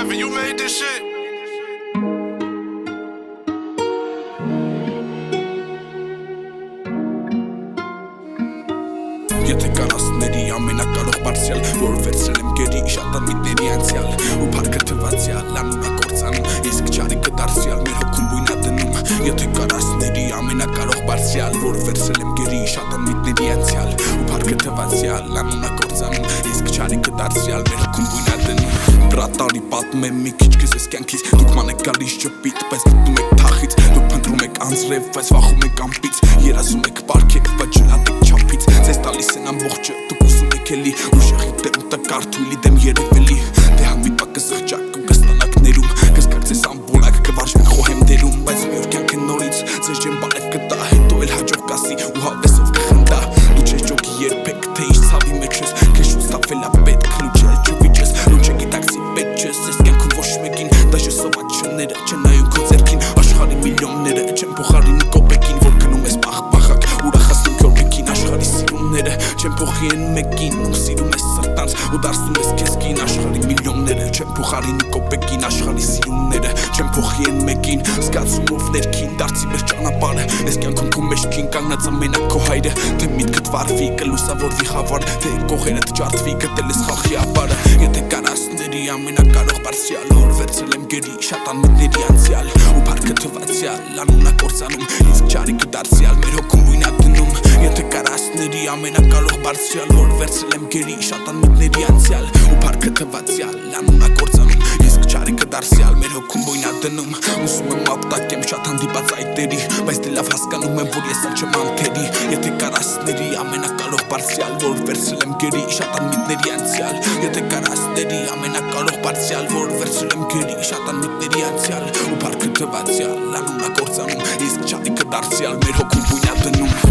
Heavy, you made this shit. Եթե կանասների ամենակարող բարձյալ, որ վերցրել եմ գերի շատ անմիտների անցյալ ու փառքը թվացյալ, անունակործանում, իսկ չարիքը դարձյալ մեր հոգում բույնա դնում Եթե կանասների ամենակարող բարձյալ, որ վերցրել եմ գերի շատ անմիտների անցյալ ու փառքը թվացյալ, անունակործանում, իսկ չարիքը դարձյալ մեր հոգում բույնա դնում Բրատարի պատմեմ մի քիչ քեզ կյանքից, դուք մանեք գալիս ճպիտ, բայց գտնում եք թախից, դուք փնտրում եք անձրև, բայց վախում եք ամպից, երազում եք պարքեք, բայց ջլատեք չափից, ձեզ տալիս են ամբողջը, դուք ուզում եք էլի, ուժեղի դեմ տկար թույլի դեմ երևելի, դե համիպա կզղջակ ու կստանաք ներում, կզգաք ձեզ ամբոլակ, կվարժվեք խոհեմ դերում, բայց մի օր կյանքը նորից, ձեզ ջեմ բալև կտա, հետո էլ հաջող կասի ու հավեսով կխնդա, դու չես ճոգի երբեք, թե ինչ ցավի մեջ ես, քեզ շուտ ստապվել ա պետք, լուչել ջուվիջես, լուչը գիտակցի պետք չես, ես կյանքում ոչ մեկին, դաշը սովածությունները չեն նայում քո ձեռքին, աշխարհի միլիոնները չեն փոխարինի կոպեկին, որ գնում ես պախ-պախակ, ուրախացնում քորբիկին, աշխարհի սիրունները չեն փոխի են մեկին, ու սիրում ես սրտանց, ու դարձնում ես քեզ կին, աշխարհի միլիոնները չեն փոխարինի կոպեկին, աշխարհի սիրունները չեն փոխի են մեկին, զգացումով ներքին, դարձի մեր ճանապարհը, ես կյանքում քո մեջքին կանգնած ամենակ քո հայրը, թե միտքդ վարվի, կլուսավորվի խավար, թե կողերդ ջարդվի, գտել ես խաղի ավարը, եթե կանասների ամենակարող բարձյալ, որ վերցրել եմ գերի շատ անմիտների անցյալ, ու փառքը թվացյալ, անունակործանում, իսկ չարիքը դարձյալ մեր հոգում բույնա դնում, եթե կանասների ամենակարող բարձյալ, որ վերցրել եմ գերի շատ անմիտների անցյալ, ու փառքը թվացյալ, անունակործանում, իսկ չարիքը դարձյալ մեր հոգում բույնա դնում, ուզում եմ ապտակեմ շատ հանդիպած այտերի, բայց դե լավ հասկանում եմ, որ ես էլ չեմ անթերի, եթե կանասների ամենակարող բարձյալ, որ վերցրել եմ գերի շատ անմիտների անցյալ, եթե կանասների ամենակարող բարձյալ, որ վերցրել եմ գերի շատ անմիտների անցյալ, ու փառքը թվացյալ, անունակործանում, իսկ չարիքը դարձյալ մեր հոգում բույնա դնում